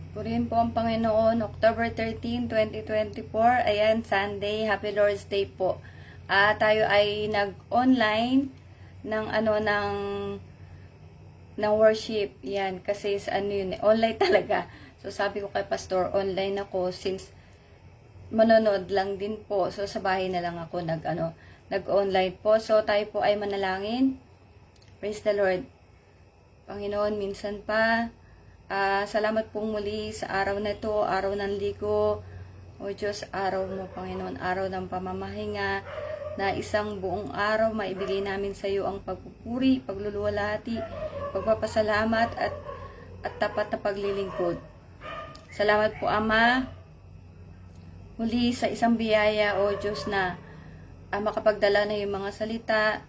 Purihin po ang Panginoon, October 13, 2024. Ayan, Sunday. Happy Lord's Day po. Tayo ay nag-online ng ng worship. Yan, kasi sa ano yun, online talaga. So sabi ko kay pastor, online ako since manonood lang din po. So sa bahay na lang ako nag-online po. So tayo po ay manalangin. Praise the Lord. Panginoon, minsan pa salamat pong muli sa araw na ito, araw ng ligo. O Diyos, araw mo, Panginoon, araw ng pamamahinga, na isang buong araw maibigay namin sa iyo ang pagpupuri, pagluluwalhati, pagpapasalamat at tapat na paglilingkod. Salamat po, Ama, muli sa isang biyaya, O Diyos, na makapagdala na yung mga salita.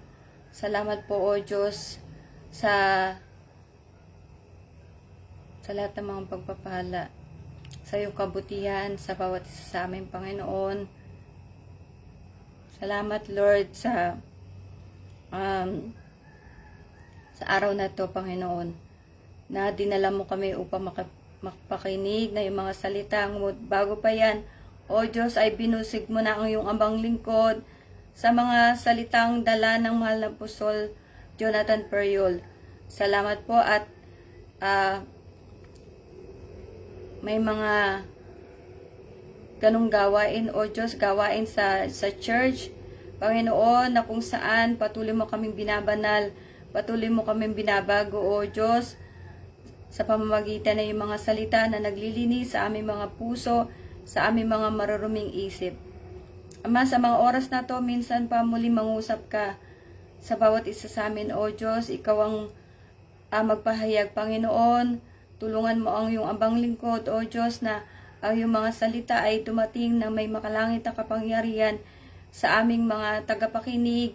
Salamat po, O Diyos, sa lahat ng mga pagpapala, sa iyong kabutihan, sa bawat isa sa aming Panginoon. Salamat, Lord, sa araw na to, Panginoon, na dinala mo kami upang makapakinig na yung mga salita mo. Bago pa yan, O Diyos, ay binusig mo na ang iyong abang lingkod sa mga salitang dala ng mahal na Apostol Jonathan Periol. Salamat po at may mga ganong gawain, O Diyos, gawain sa church, Panginoon, na kung saan patuloy mo kaming binabanal, patuloy mo kaming binabago, O Diyos, sa pamamagitan ng mga salita na naglilinis sa aming mga puso, sa aming mga maruruming isip. Ama, sa mga oras na to, minsan pa muli mangusap ka sa bawat isa sa amin, O Diyos. Ikaw ang magpahayag, Panginoon. Tulungan mo ang iyong abang lingkod, O Diyos, na ang iyong mga salita ay dumating na may makalangit na kapangyarihan sa aming mga tagapakinig,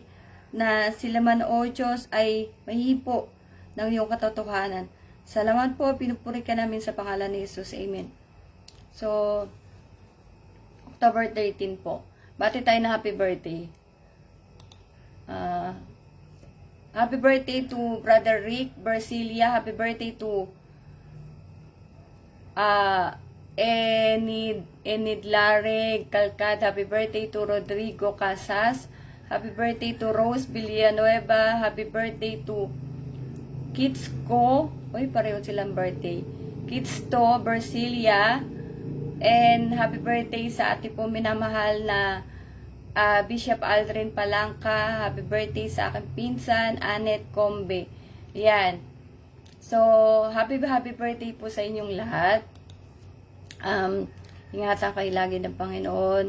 na sila man, O Diyos, ay mahipo ng iyong katotohanan. Salamat po, pinupuri ka namin sa pangalan ni Jesus. Amen. So, October 13 po. Bati tayo na happy birthday. Happy birthday to Brother Rick Bersilia. Happy birthday to Enid Lareg Calcad. Happy birthday to Rodrigo Casas. Happy birthday to Rose Villanueva. Happy birthday to Kids Ko. Uy, pareho silang birthday. Kids To Bersilia. And happy birthday sa ate po minamahal na Bishop Aldrin Palangka. Happy birthday sa aking pinsan, Annette Combe. Yan. So, happy birthday po sa inyong lahat. Ingatan kayo lagi ng Panginoon.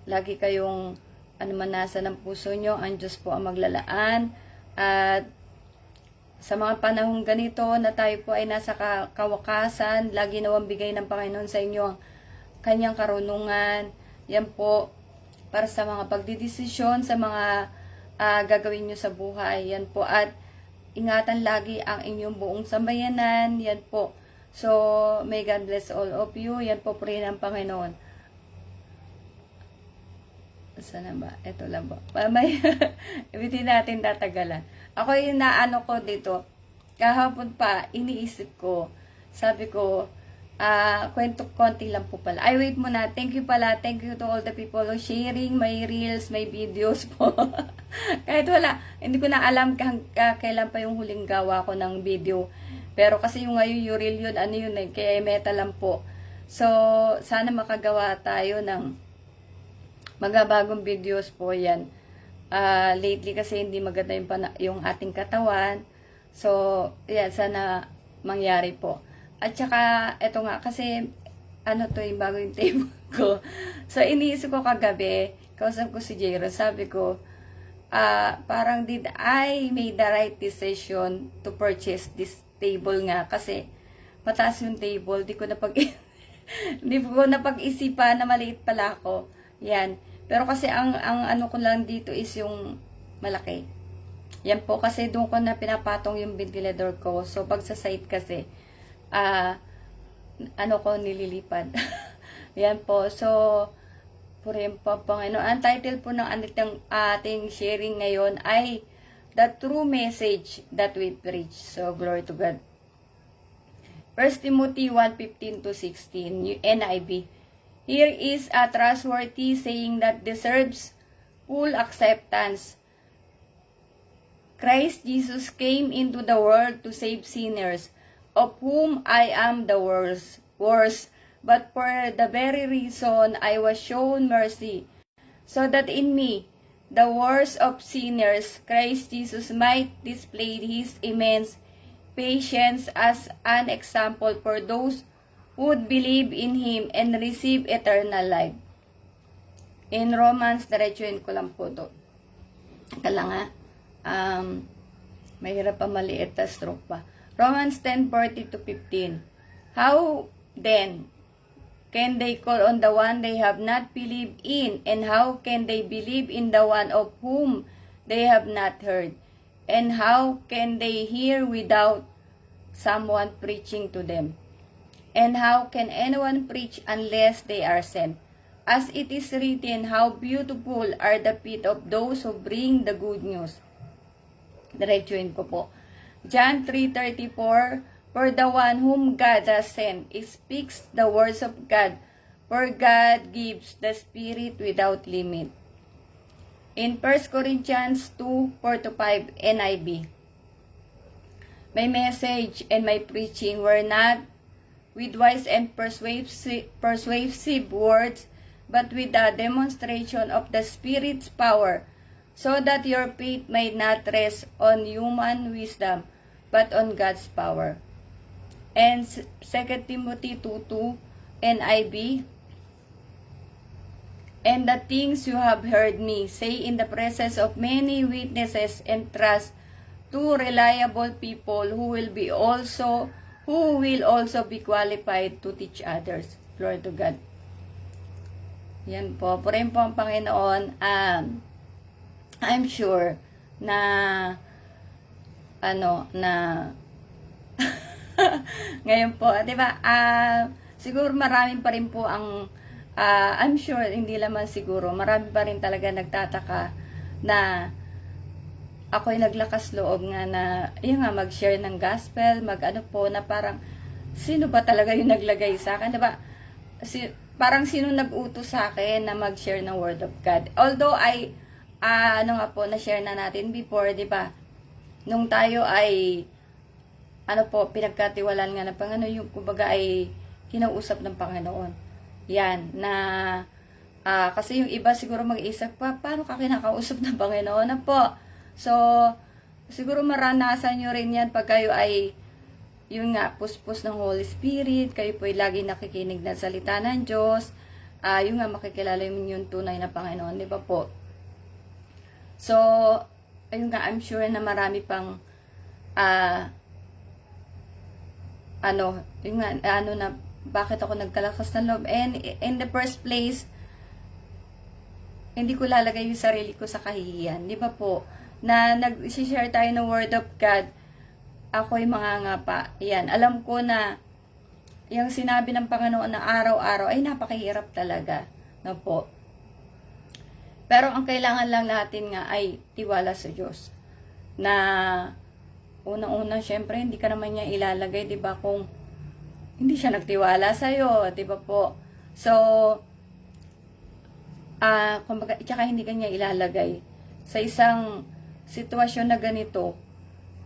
Lagi kayong manasa ng puso nyo. Ang Diyos po ang maglalaan. At sa mga panahong ganito na tayo po ay nasa kawakasan, lagi nawang bigay ng Panginoon sa inyo ang kanyang karunungan. Yan po, para sa mga pagdidesisyon, sa mga gagawin nyo sa buhay. Yan po, at ingatan lagi ang inyong buong sambayanan. Yan po. So, may God bless all of you. Yan po, pray ng Panginoon. Sana ba? Ito lang ba? May, hindi natin tatagalan. Ako yung naano ko dito, kahapon pa, iniisip ko, sabi ko, kwento konti lang po pala. Ay, wait muna. Thank you pala. Thank you to all the people who sharing my reels, my videos po. Kahit wala, hindi ko na alam kailan pa yung huling gawa ko ng video. Pero kasi yung ngayon, yung reel yun, kaya meta lang po. So, sana makagawa tayo ng magabagong videos po yan. Lately kasi hindi maganda yung ating katawan. So, yan, sana mangyari po. At saka, eto nga, kasi, yung bago yung table ko. So, iniisip ko kagabi, kausap ko si Jero, sabi ko, parang did I made the right decision to purchase this table nga? Kasi, mataas yung table, di ko napag-isipan na maliit pala ako. Yan. Pero kasi ang ko lang dito is yung malaki. Yan po, kasi doon ko na pinapatong yung ventilador ko. So, pag sa site kasi, nililipad. Yan po. So, purihin po, Panginoon. Ang title po ng ating sharing ngayon ay The True Message That We Preach. So, glory to God. 1 Timothy 1:15 to 16, NIV. Here is a trustworthy saying that deserves full acceptance. Christ Jesus came into the world to save sinners, of whom I am the worst. But for the very reason I was shown mercy, so that in me, the worst of sinners, Christ Jesus might display His immense patience as an example for those who would believe in Him and receive eternal life. In Romans, diretsuhin ko lang po to. Kala nga, mahirap pa maliit na stroke pa. Romans 10:40 to 15. How then can they call on the one they have not believed in? And how can they believe in the one of whom they have not heard? And how can they hear without someone preaching to them? And how can anyone preach unless they are sent? As it is written, how beautiful are the feet of those who bring the good news. Diretsuhin ko po. John 3:34, for the one whom God has sent speaks the words of God, for God gives the Spirit without limit. In 1 Corinthians 2:4-5, NIV. My message and my preaching were not with wise and persuasive words, but with the demonstration of the Spirit's power, so that your faith may not rest on human wisdom, but on God's power. And 2 Timothy 2:2, NIV. And the things you have heard me say in the presence of many witnesses, entrust to reliable people who will also be qualified to teach others. Glory to God. Yan po. Purihin po ang Panginoon. I'm sure na ngayon po, 'di ba? Siguro marami pa rin po ang I'm sure hindi naman siguro, marami pa rin talaga nagtataka na ako'y naglakas loob nga na yun nga mag-share ng gospel, mag-ano po na parang sino ba talaga yung naglagay sa akin, 'di ba? Parang sino nag-utos sa akin na mag-share ng word of God. Although na-share na natin before, 'di ba? Nung tayo ay pinagkatiwalaan nga ng Panginoon, yung kumbaga ay kinausap ng Panginoon. Yan, na kasi yung iba siguro mag-iisip pa, paano ka kinakausap ng Panginoon na po? So, siguro maranasan nyo rin yan pag kayo ay, yun nga, puspos ng Holy Spirit, kayo po ay lagi nakikinig ng salita ng Diyos, yun nga, makikilala yung tunay na Panginoon, di ba po? So, ayun nga, I'm sure na marami pang, bakit ako nagkalakas ng loob. And in the first place, hindi ko lalagay yung sarili ko sa kahihiyan. Di ba po? Na nag-share tayo ng word of God, ako'y mangangapa. Yan. Alam ko na yung sinabi ng Panginoon na araw-araw ay napakahirap talaga. No po? Pero ang kailangan lang natin nga ay tiwala sa Diyos. Na unang-una, syempre, hindi ka naman niya ilalagay, di ba, kung hindi siya nagtiwala sa'yo, di ba po? So, kumbaga, tsaka hindi kanya ilalagay sa isang sitwasyon na ganito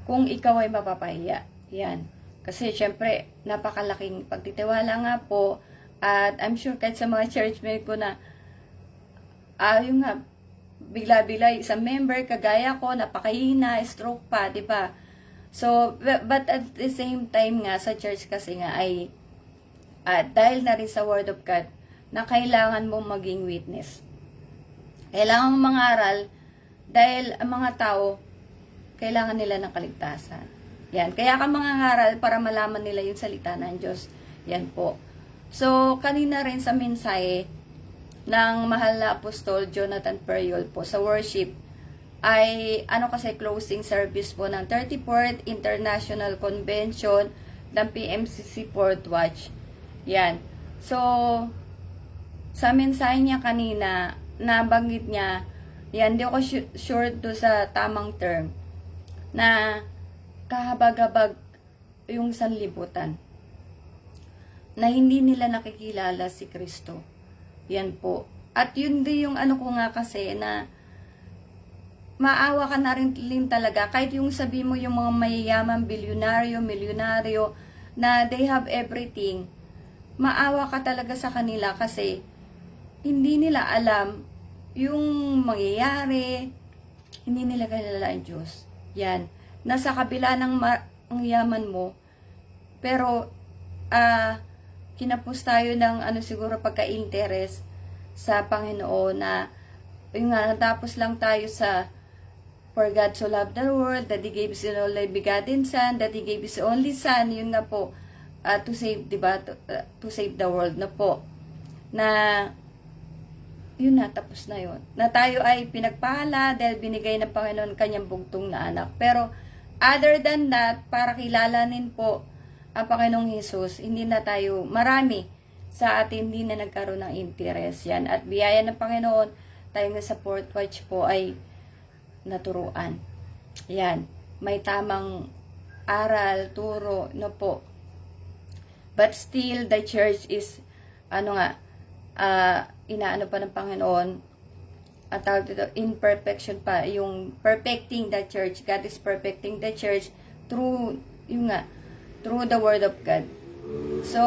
kung ikaw ay mapapahiya. Yan. Kasi, syempre, napakalaking pagtitiwala nga po, at I'm sure kahit sa mga churchmate ko na, yung nga, bigla-bigla, isang member, kagaya ko, napakahina, stroke pa, di ba? So, but at the same time nga, sa church kasi nga ay, dahil na rin sa Word of God, na kailangan mong maging witness. Kailangan mong mangaral, dahil ang mga tao, kailangan nila ng kaligtasan. Yan. Kaya ka mangangaral para malaman nila yung salita ng Diyos. Yan po. So, kanina rin sa mensahe ng mahal na Apostol Jonathan Periol po sa worship, ay kasi closing service po ng 34th International Convention ng PMCC Fourth Watch. Yan. So, sa mensahe niya kanina, nabanggit niya, yan, di ako sure do sa tamang term, na kahabag-habag yung sanlibutan. na hindi nila nakikilala si Kristo. Yan po. At yun din yung ano ko nga kasi na maawa ka na rin talaga. Kahit yung sabi mo yung mga mayayaman, milyonaryo, na they have everything, maawa ka talaga sa kanila kasi hindi nila alam yung mangyayari, hindi nila kilala ang Diyos. Yan. Nasa kabila ng ang yaman mo, pero kinapos tayo ng siguro pagka-interest sa Panginoon na yung nga, natapos lang tayo sa for God so loved the world, that He gave His only begotten Son, that He gave His only Son, yun na po, to save, diba, to save the world na po. Na, yun na, tapos na yun. Na tayo ay pinagpala dahil binigay ng Panginoon kanyang bugtong na anak. Pero, other than that, para kilalanin po ang Panginoong Hesus, hindi na tayo, marami sa atin hindi na nagkaroon ng interest yan. At biyaya ng Panginoon, tayo nga sa Fourth Watch po ay naturuan. Yan. May tamang aral, turo, no po. But still, the church is, inaano pa ng Panginoon, at tawag dito, imperfection pa, yung perfecting the church. God is perfecting the church through, through the Word of God. So,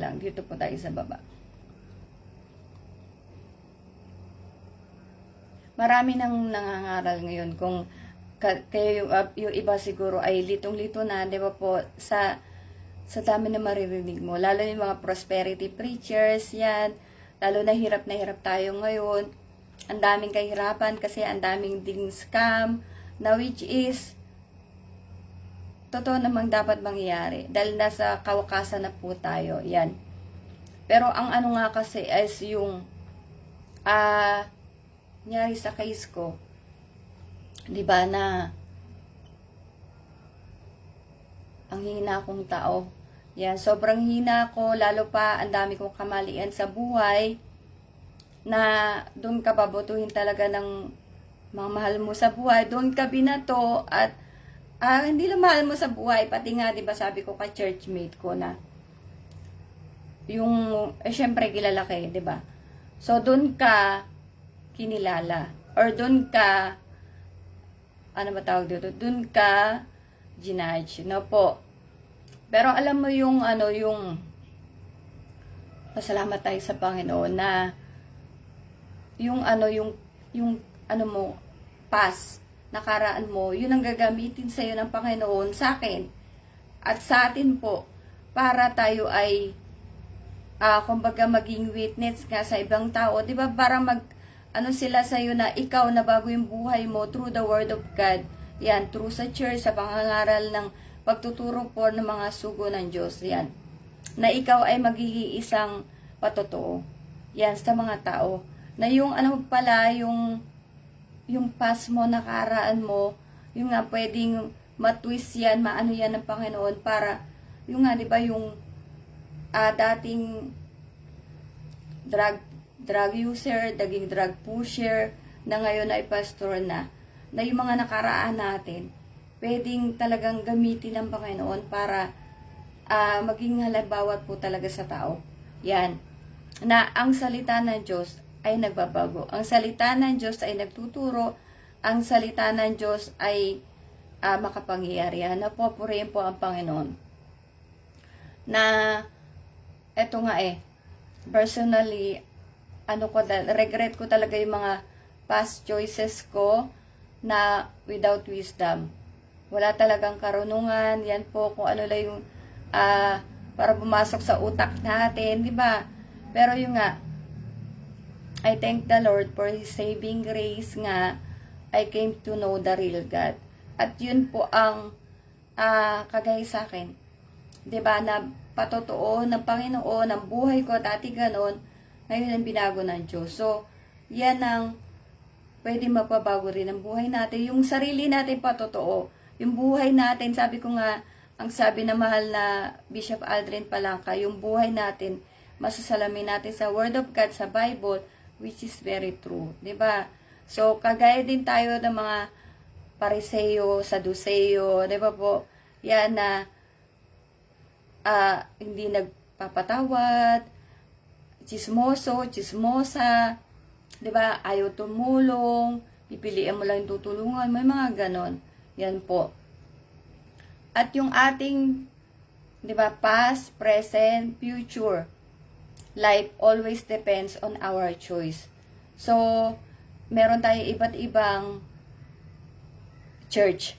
lang, dito po tayo sa baba. Marami nang nangangaral ngayon kung kayo yung iba siguro ay litong-lito na, di ba po, sa dami na maririnig mo. Lalo yung mga prosperity preachers, yan. Lalo na hirap tayo ngayon. Ang daming kahirapan kasi ang daming ding scam na which is totoo namang dapat mangyayari dahil nasa kawakasan na po tayo. Yan. Pero ang ano nga kasi is yung nangyari sa case ko, di ba, na ang hina kong tao. Yan, sobrang hina ko, lalo pa ang dami kong kamalian sa buhay na doon ka babotuhin talaga ng mga mahal mo sa buhay, doon ka binato at hindi lang mahal mo sa buhay, pati nga, di ba, sabi ko ka churchmate ko na yung, syempre, kilala kayo, di ba? So, doon ka kinilala. Or doon ka, ano ba tawag dito? Doon ka ginudge, no po. Pero alam mo yung, yung, pasalamat tayo sa Panginoon na, yung, mo, past, nakaraan mo, yun ang gagamitin sa'yo ng Panginoon, sa akin, at sa atin po, para tayo ay, kumbaga maging witness nga sa ibang tao, di ba, para sila sa'yo na ikaw na bago yung buhay mo through the Word of God, yan, through sa church, sa pangangaral ng pagtuturo po ng mga sugo ng Diyos, yan, na ikaw ay magiging isang patotoo, yan, sa mga tao, na yung pala, yung past mo, nakaraan mo, yung nga pwedeng matwist yan, maano yan ng Panginoon para, yung nga, di ba, yung dating drug user, daging drug pusher, na ngayon ay pastor na yung mga nakaraan natin, pwedeng talagang gamitin ng Panginoon para maging halimbawa po talaga sa tao. Yan, na ang salita ng Diyos ay nagbabago. Ang salita ng Diyos ay nagtuturo. Ang salita ng Diyos ay makapangyarihan. Napupurihin po ang Panginoon. Na, eto nga personally, regret ko talaga yung mga past choices ko na without wisdom. Wala talagang karunungan. Yan po kung ano lang yung para pumasok sa utak natin, di ba? Pero yung nga, I thank the Lord for His saving grace nga I came to know the real God. At yun po ang kagaya sa akin. Diba, na patotoo ng Panginoon, ang buhay ko, dati ganon, ngayon ang binago ng Diyos. So, yan ang pwede mapabago rin ang buhay natin. Yung sarili natin patotoo. Yung buhay natin, sabi ko nga, ang sabi na mahal na Bishop Aldrin Palangka, yung buhay natin, masasalamin natin sa Word of God, sa Bible, which is very true, 'di ba? So kagaya din tayo ng mga Pariseo, Saduceo, 'di ba po? Yan na hindi nagpapatawad, chismoso, chismosa, 'di ba? Ayaw tumulong, pipiliin mo lang yung tutulungan, may mga ganon. Yan po. At yung ating, 'di ba, past, present, future life always depends on our choice. So, meron tayo iba't ibang church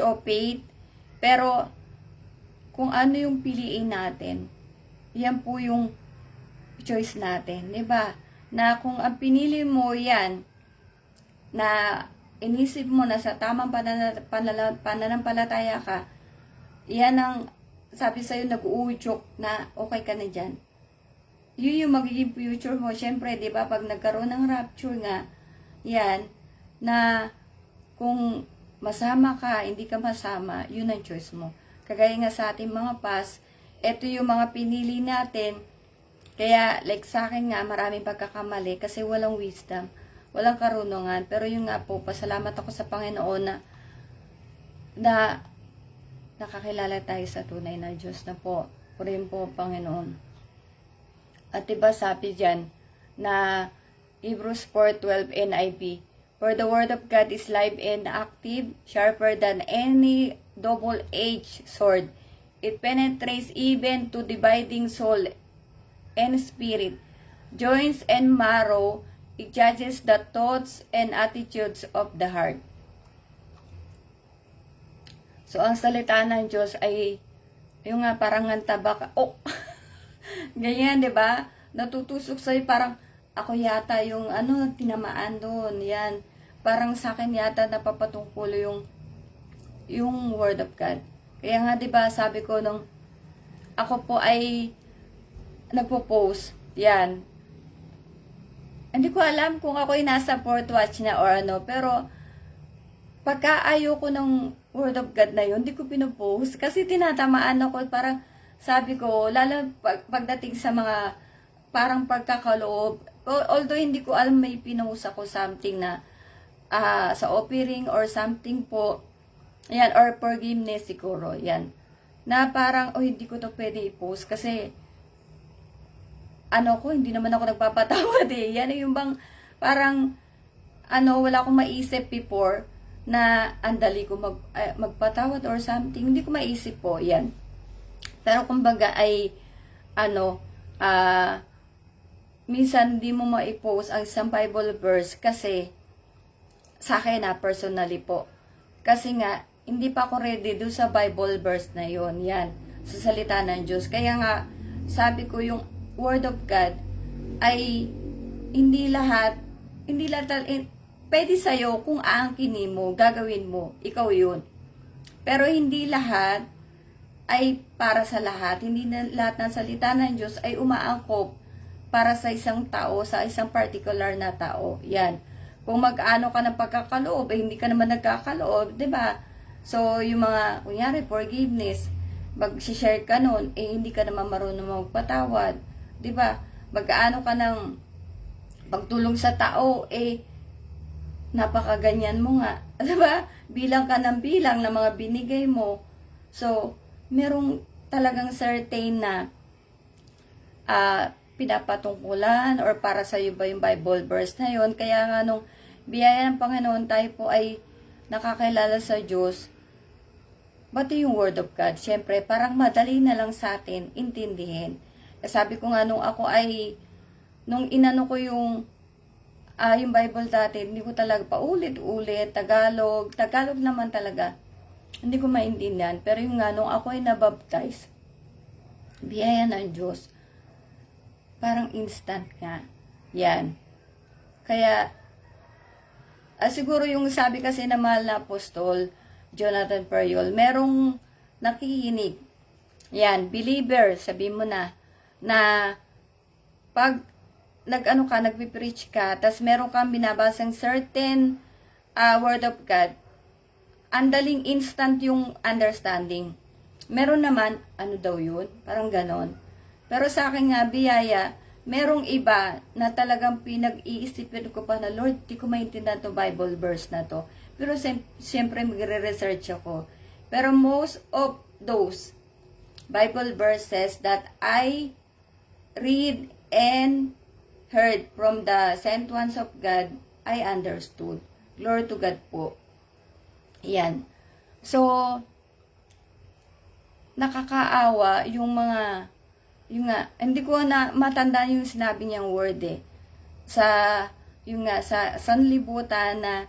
o faith, pero kung ano yung piliin natin, yan po yung choice natin, 'di ba? Na kung ang pinili mo yan, na inisip mo na sa tamang pananampalataya ka, yan ang sabi sa'yo, nag-uudyok na okay ka na dyan. Yun yung magiging future mo. Siyempre, di ba, pag nagkaroon ng rapture nga, yan, na kung masama ka, hindi ka masama, yun ang choice mo. Kagaya nga sa ating mga past, eto yung mga pinili natin. Kaya, like sa akin nga, maraming pagkakamali kasi walang wisdom, walang karunungan. Pero yun nga po, pasalamat ako sa Panginoon na nakakilala tayo sa tunay na Diyos na po. Purihin po, Panginoon. At diba sabi dyan na Hebrews 4:12 NIV, for the word of God is live and active, sharper than any double-edged sword. It penetrates even to dividing soul and spirit, joints and marrow. It judges the thoughts and attitudes of the heart. So, ang salita ng Diyos ay yung nga parang tabak. Oh! Ganyan, 'di ba? Natutusok sa'yo, parang ako yata yung tinamaan doon. Yan. Parang sa akin yata napapatungkulo yung word of God. Kaya nga 'di ba, sabi ko nung ako po ay nagpo-post, yan. Hindi ko alam kung ako ay nasa fourth watch na or pero pagka ayoko ng word of God na yun, hindi ko pinopost kasi tinatamaan ako, parang sabi ko, lalo pagdating sa mga parang pagkakaloob, although hindi ko alam, may pinost ako something na sa offering or something po, yan, or forgiveness siguro, yan, na parang, hindi ko to pwede i-post kasi, hindi naman ako nagpapatawad yan yung bang, parang, wala akong maisip before, na andali ko magpatawad or something, hindi ko maisip po, yan. Pero kumbaga ay minsan hindi mo ma-post ang isang Bible verse kasi sa akin personally po. Kasi nga hindi pa ako ready do sa Bible verse na yon, yan, sa salita ng Diyos. Kaya nga sabi ko yung word of God ay hindi lahat pwede sa'yo kung aangkinin mo, gagawin mo, ikaw yun. Pero hindi lahat ay para sa lahat. Hindi na lahat ng salita ng Diyos ay umaangkop para sa isang tao, sa isang particular na tao. Yan. Kung mag-ano ka ng pagkakaloob, hindi ka naman nagkakaloob, 'di ba? So, yung mga, kunyari, forgiveness, mag-share ka nun, hindi ka naman marunong magpatawad, 'di ba? Mag-ano ka ng pagtulong sa tao, napakaganyan mo nga, 'di ba? Bilang ka ng bilang ng mga binigay mo. So, merong talagang certain na pinapatungkulan or para sa iyo ba yung Bible verse na yon. Kaya nga nung biyaya ng Panginoon, tayo po ay nakakilala sa Diyos, pati yung Word of God. Siyempre, parang madali na lang sa atin intindihin. Sabi ko nga nung ako ay, nung inano ko yung Bible dati, hindi ko talaga paulit-ulit, Tagalog naman talaga. Hindi ko maintindihan. Pero yung nga, nung ako ay nabaptize, biyaya ng Diyos, parang instant nga. Yan. Kaya, siguro yung sabi kasi na mahal na apostol, Jonathan Periol, merong nakikinig. Yan, believer, sabi mo na pag nagpe-preach ka, tas meron kang binabasang certain word of God, andaling instant yung understanding. Meron naman, daw yun? Parang ganon. Pero sa akin nga, biyaya, merong iba na talagang pinag-iisipin ko pa na, Lord, di ko maintindihan to Bible verse na to. Pero siyempre magre-research ako. Pero most of those Bible verses that I read and heard from the sent ones of God, I understood. Glory to God po. Yan. So, nakakaawa yung hindi ko na matandaan yung sinabi niyang word sa sanlibutan na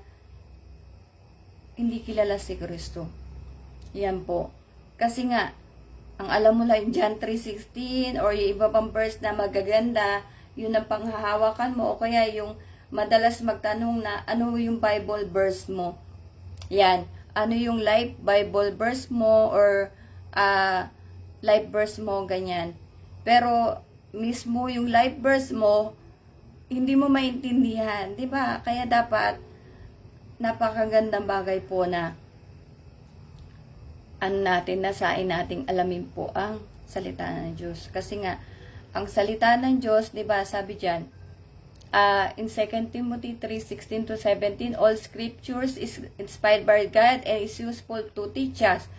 hindi kilala si Kristo. Yan po. Kasi nga, ang alam mo lang, John 3:16 or yung iba pang verse na magaganda, yun ang panghahawakan mo o kaya yung madalas magtanong na ano yung Bible verse mo. Yan. Ano yung life Bible verse mo or life verse mo, ganyan. Pero mismo yung life verse mo, hindi mo maintindihan, di ba? Kaya dapat napakagandang bagay po na nasain nating alamin po ang salita ng Diyos. Kasi nga, ang salita ng Diyos, di ba, sabi dyan, in 2 Timothy 3:16-17, all scriptures is inspired by God and is useful to teach us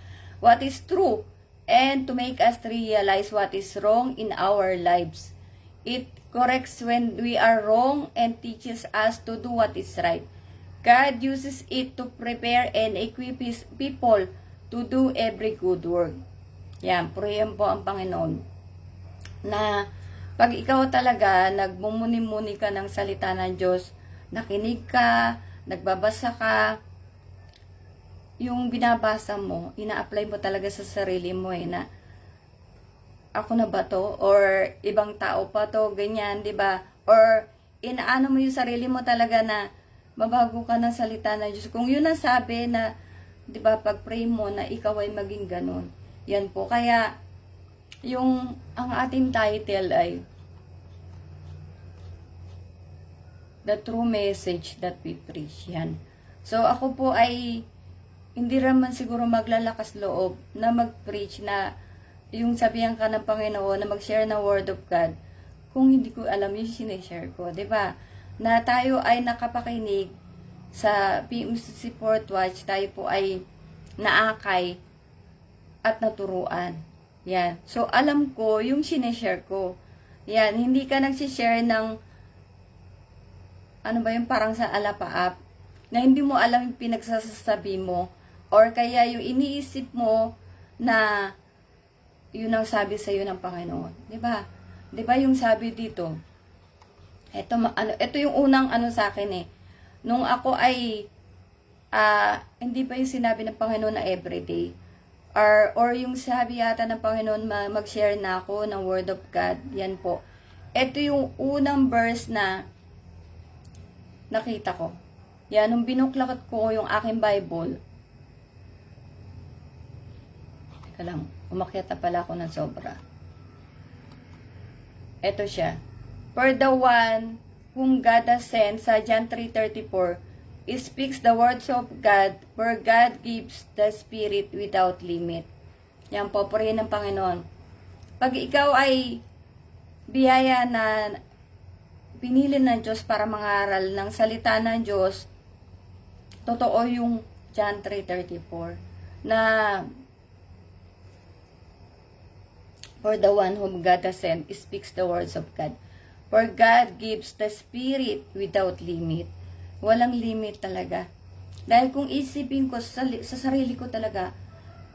what is true and to make us realize what is wrong in our lives. It corrects when we are wrong and teaches us to do what is right. God uses it to prepare and equip His people to do every good work. Yan, purihan po ang Panginoon. Na pag ikaw talaga nagmumuni-muni ka ng salita ng Diyos, nakinig ka, nagbabasa ka, yung binabasa mo, ina-apply mo talaga sa sarili mo na ako na ba to? Or ibang tao pa to? Ganyan, di ba? Or inaano mo yung sarili mo talaga na mabago ka ng salita ng Diyos. Kung yun ang sabi na, di ba, pag-pray mo na ikaw ay maging ganun. Yan po. Kaya, ang ating title ay The True Message That We Preach. Yan. So, ako po ay hindi naman siguro maglalakas loob na mag-preach na yung sabihan ka ng Panginoon na mag-share ng Word of God kung hindi ko alam yung sinishare ko. Diba? Na tayo ay nakapakinig sa PMCC Port Watch, tayo po ay naakay at naturuan. Yan. So, alam ko yung sinishare ko. Yan. Hindi ka nagsishare ng yung parang sa alapaap na hindi mo alam yung pinagsasabi mo or kaya yung iniisip mo na yun ang sabi sa iyo ng Panginoon. 'Di ba? 'Di ba yung sabi dito? Ito yung unang sa akin nung ako ay hindi pa yung sinabi ng Panginoon na everyday or yung sabi yata ng Panginoon mag-share na ako ng Word of God. Yan po. Ito yung unang verse na nakita ko. Yan, nung binuklakot ko yung aking Bible. Teka lang, umakyat na pala ako ng sobra. Ito siya. For the one whom God has sent, sa John 3:34, it speaks the words of God, for God gives the Spirit without limit. Yan po, purihin ng Panginoon. Pag ikaw ay biyaya na pinili ng Diyos para mangaral ng salita ng Diyos, totoo yung John 3:34 na for the one whom God has sent speaks the words of God. For God gives the Spirit without limit. Walang limit talaga. Dahil kung isipin ko sa sarili ko talaga,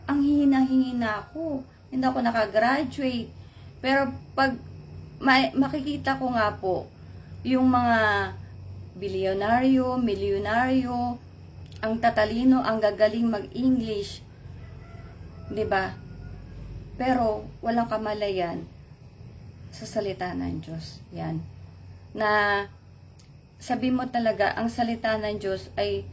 ang hihina-hihina ako. Hindi ako nakagraduate. Pero pag makikita ko nga po, yung mga bilyonaryo, milyonaryo, ang tatalino, ang gagaling mag-English, 'di ba? Pero walang kamalayan sa salita ng Diyos. Yan. Na sabi mo talaga, ang salita ng Diyos ay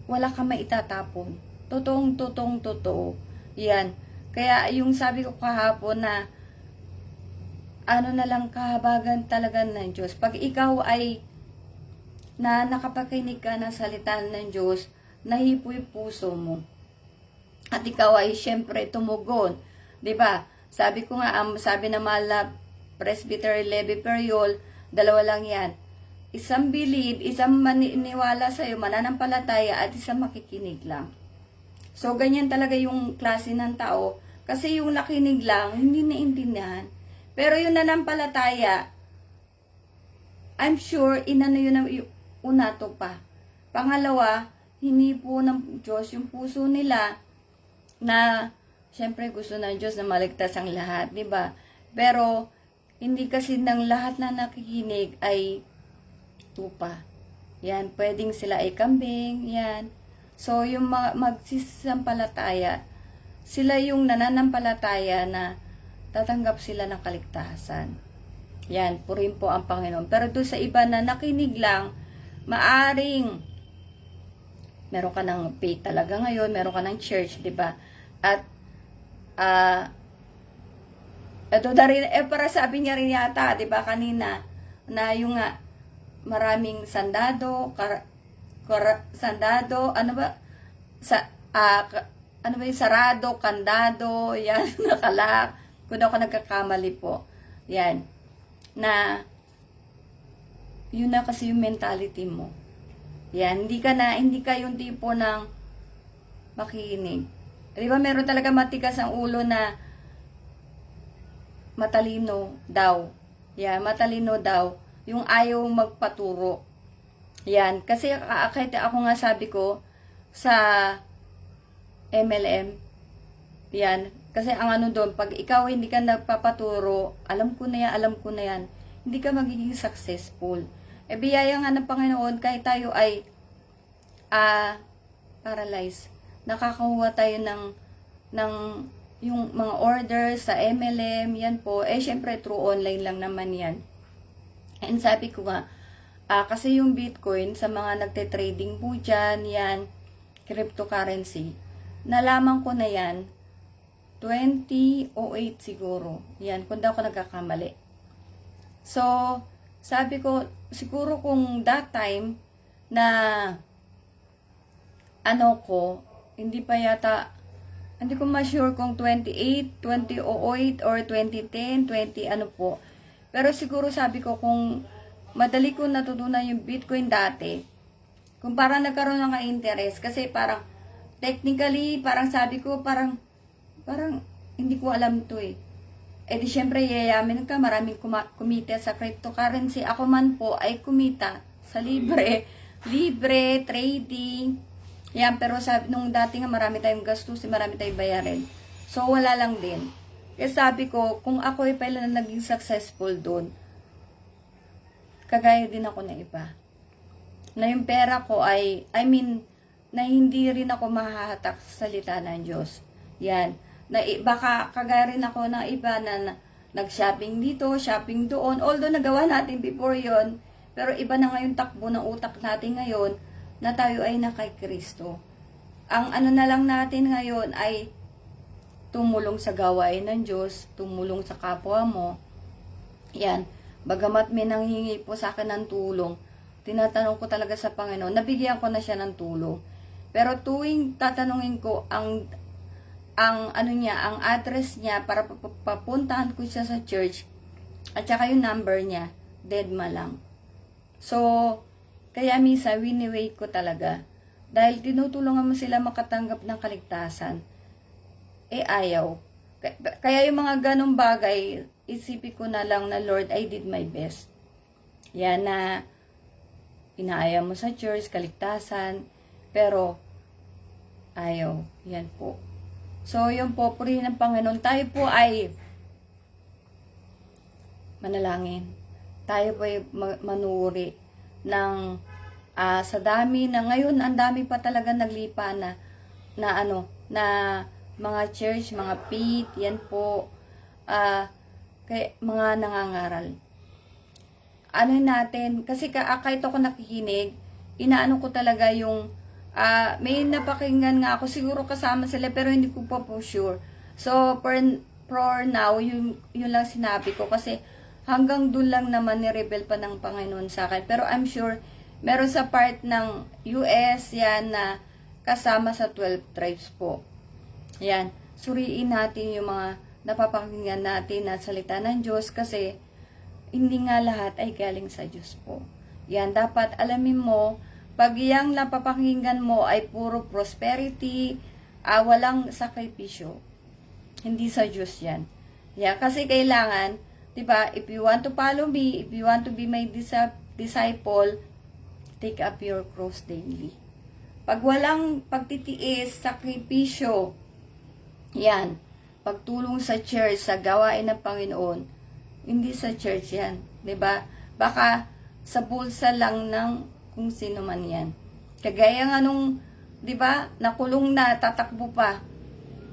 wala kang maitatapon. Totoo. Yan. Kaya yung sabi ko kahapon na na lang kahabagan talaga ng Diyos. Pag ikaw ay nakapakinig ka ng salita ng Diyos, nahipoy puso mo. At ikaw ay syempre tumugon. 'Di ba? Sabi ko nga, sabi ng Mala Presbytery Levi Periol, dalawa lang 'yan. Isang believe, isang maniniwala sa iyo, mananampalataya, at isang makikinig lang. So, ganyan talaga yung klase ng tao. Kasi yung nakinig lang, hindi naintindihan. Pero yung nanampalataya, I'm sure, inano yun ang una to pa. Pangalawa, hindi po ng Diyos yung puso nila na, syempre gusto ng Diyos na maligtas ang lahat, di ba? Pero, hindi kasi ng lahat na nakikinig ay tupa. Yan, pwedeng sila ay kambing, yan. So, yung magsisampalataya, sila yung nananampalataya na tatanggap sila ng kaligtasan. Yan, purin po ang Panginoon. Pero doon sa iba na nakinig lang, maaring meron ka ng faith talaga ngayon, meron ka ng church, di ba? At, ito na rin, para sabi niya rin yata, di ba, kanina, na yung maraming sandado, sandado, ano ba, ano ba yung sarado, kandado, yan, nakalak, kung ako nagkakamali po, yan, na, yun na kasi yung mentality mo. Yan, hindi ka yung tipo ng makinig. Di ba, meron talaga matigas ang ulo na matalino daw. Yan, matalino daw. Yung ayaw magpaturo. Yan, kasi kahit ako nga sabi ko sa MLM, yan, kasi ang ano doon, pag ikaw hindi ka nagpapaturo, alam ko na yan, hindi ka magiging successful. E biyaya nga ng Panginoon, kahit tayo ay paralyzed, nakakakuha tayo ng yung mga orders sa MLM, yan po, syempre through online lang naman yan. And sabi ko nga, kasi yung Bitcoin, sa mga nagte-trading po dyan, yan, cryptocurrency, nalaman ko na yan, 2008 siguro. Yan, kung daw ako nagkakamali. So, sabi ko, siguro kung that time, na, hindi pa yata, hindi ko ma-sure kung 2008 or 2010, 20 ano po. Pero siguro sabi ko kung madali ko natutunan yung Bitcoin dati, kung parang nagkaroon ng interest, kasi parang technically, parang sabi ko, parang hindi ko alam to eh. Eh di syempre, yayamin ka, maraming kumita sa cryptocurrency. Ako man po ay kumita sa libre trading. Yan, pero sabi, nung dati nga marami tayong gastos, marami tayong bayarin. So, wala lang din. Kaya sabi ko, kung ako ay pala na naging successful doon, kagaya din ako na iba. Na yung pera ko ay, na hindi rin ako mahahatak sa salita ng Diyos. Yan. Na baka kagaya rin ako na iba na nag-shopping dito, shopping doon. Although nagawa natin before yon, pero iba na ngayon takbo ng utak natin ngayon na tayo ay na kay Kristo. Ang ano na lang natin ngayon ay tumulong sa gawain ng Diyos, tumulong sa kapwa mo. Yan. Bagamat may nanghingi po sa akin ng tulong, tinatanong ko talaga sa Panginoon, nabigyan ko na siya ng tulong. Pero tuwing tatanungin ko ang address niya para papuntahan ko siya sa church, at saka yung number niya, deadma lang. So, kaya misa, winiway ko talaga. Dahil tinutulungan mo sila makatanggap ng kaligtasan, ayaw. Kaya yung mga ganong bagay, isipin ko na lang na, Lord, I did my best. Yan na, inaaya mo sa church, kaligtasan, pero, ayaw. Yan po. So, yun po, purihin ng Panginoon. Tayo po ay manalangin. Tayo po ay manuri ng sa dami na ngayon, ang dami pa talaga naglipa na mga church, mga pit, yan po, kay mga nangangaral. Ano natin, kasi kahit ako nakikinig, inaano ko talaga yung, may napakinggan nga ako, siguro kasama sila, pero hindi ko pa po sure. So, for now, yun lang sinabi ko, kasi hanggang doon lang naman ni-reveal pa ng Panginoon sa akin. Pero I'm sure, meron sa part ng US, yan, na kasama sa 12 tribes po. Yan, suriin natin yung mga napapakinggan natin na salita ng Diyos, kasi hindi nga lahat ay galing sa Diyos po. Yan, dapat alamin mo, pag iyang napapakinggan mo ay puro prosperity, walang sakripisyo. Hindi sa Diyos yan. Yeah, kasi kailangan, diba, if you want to follow me, if you want to be my disciple, take up your cross daily. Pag walang pagtitiis, sakripisyo, yan, pagtulong sa church, sa gawain ng Panginoon, hindi sa church yan. Diba? Baka sa bulsa lang ng kung sino man yan. Kagaya nga nung, diba, nakulong na, tatakbo pa.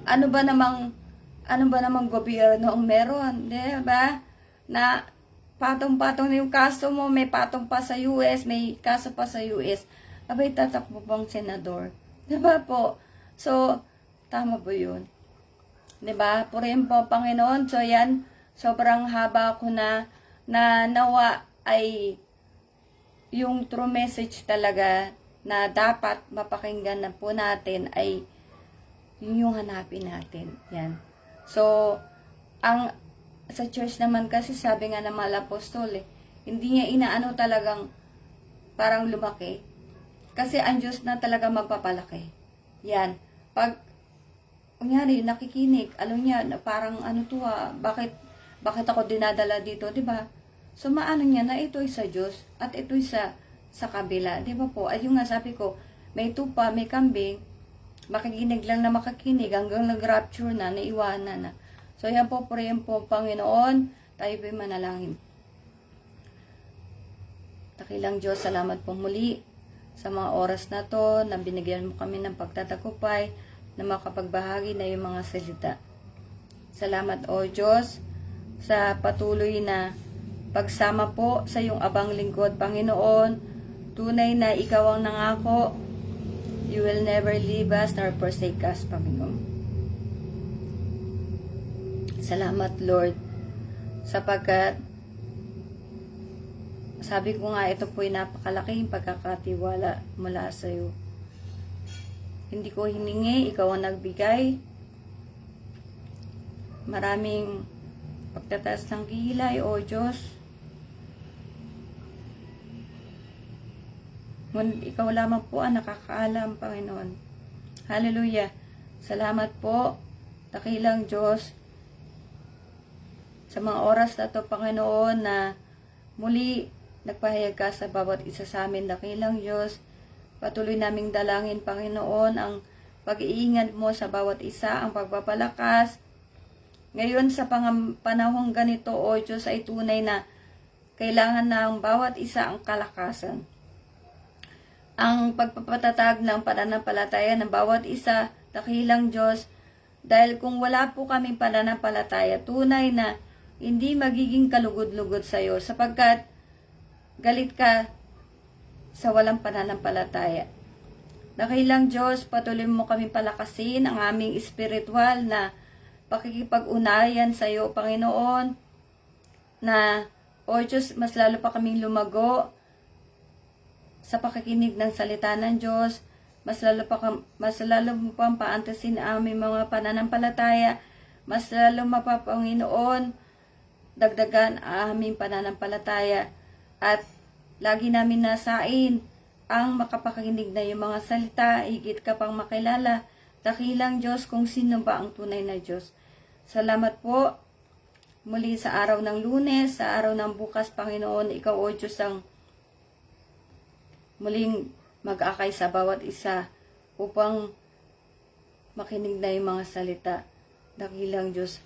Ano ba namang gobyerno ang meron? Diba? Na patong-patong na yung kaso mo, may patong pa sa US, may kaso pa sa US. Abay, tatakbo pang senador. Diba po? So, tama po yun. Diba? Purihin po, Panginoon. So, yan, sobrang haba ko na nawa ay yung true message talaga na dapat mapakinggan na po natin ay yung hanapin natin. Yan. So, sa church naman kasi sabi nga ng mga apostol hindi niya inaano talagang parang lumaki. Kasi ang Diyos na talaga magpapalaki. Yan. Pag, kunyari, nakikinig, alam niya, parang bakit ako dinadala dito, di ba? So, maano niya na ito'y sa Diyos at ito'y sa kabila. Di ba po? Ay, yung nga sabi ko, may tupa, may kambing, makikinig lang na makakinig hanggang nag-rapture na, naiwanan na. So, yan po, prayin po, Panginoon, tayo po'y manalangin. Dakilang Diyos, salamat po muli sa mga oras na to, na binigyan mo kami ng pagtatakupay, na makapagbahagi na yung mga salita. Salamat, O Diyos, sa patuloy na pagsama po sa iyong abang lingkod, Panginoon. Tunay na ikaw ang nangako, you will never leave us nor forsake us, Panginoon. Salamat, Lord, sapagkat sabi ko nga, ito po'y napakalaking pagkakatiwala mula sa iyo. Hindi ko hiningi, ikaw ang nagbigay. Maraming pagtataas ng kilay, O Diyos. Ikaw lamang po ang nakakaalam, Panginoon. Hallelujah. Salamat po, dakilang Diyos, sa mga oras na ito, Panginoon, na muli nagpahayag ka sa bawat isa sa amin, dakilang Diyos. Patuloy naming dalangin, Panginoon, ang pag-iingat mo sa bawat isa, ang pagpapalakas. Ngayon sa panahong ganito, O Diyos, ay tunay na kailangan na ang bawat isa ang kalakasan. Ang pagpapatatag ng pananampalataya ng bawat isa, dakilang Diyos, dahil kung wala po kaming pananampalataya, tunay na hindi magiging kalugod-lugod sa iyo, sapagkat galit ka sa walang pananampalataya. Dakilang Diyos, patuloy mo kami palakasin ang aming espiritual na pakikipag-unayan sa iyo, Panginoon, na, O Diyos, mas lalo pa kaming lumago sa pakikinig ng salita ng Diyos, mas lalo mo pang paantasin ang aming mga pananampalataya, mas lalo Panginoon, dagdagan ang aming pananampalataya, at lagi namin nasain ang makapakinig na yung mga salita, higit ka pang makilala, dakilang Diyos, kung sino ba ang tunay na Diyos. Salamat po muli sa araw ng Lunes, sa araw ng bukas, Panginoon. Ikaw, O Diyos, ang muling mag-akay sa bawat isa upang makinig na yung mga salita. Dakilang Diyos,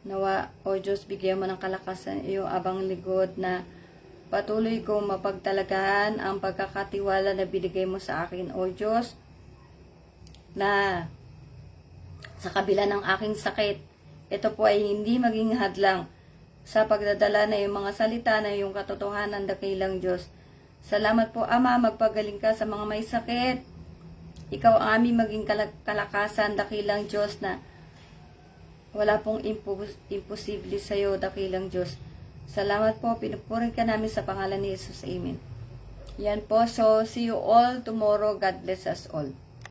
nawa, O Diyos, bigyan mo ng kalakasan iyong abang ligod na patuloy kong mapagtalagahan ang pagkakatiwala na binigay mo sa akin, O Diyos, na sa kabila ng aking sakit, ito po ay hindi maging hadlang sa pagdadala na yung mga salita na yung katotohanan, dakilang Diyos. Salamat po, Ama, magpagaling ka sa mga may sakit. Ikaw ang aming maging kalakasan, dakilang Diyos, na wala pong imposible sa iyo, dakilang Diyos. Salamat po, pinupuri ka namin sa pangalan ni Jesus. Amen. Yan po, so see you all tomorrow. God bless us all.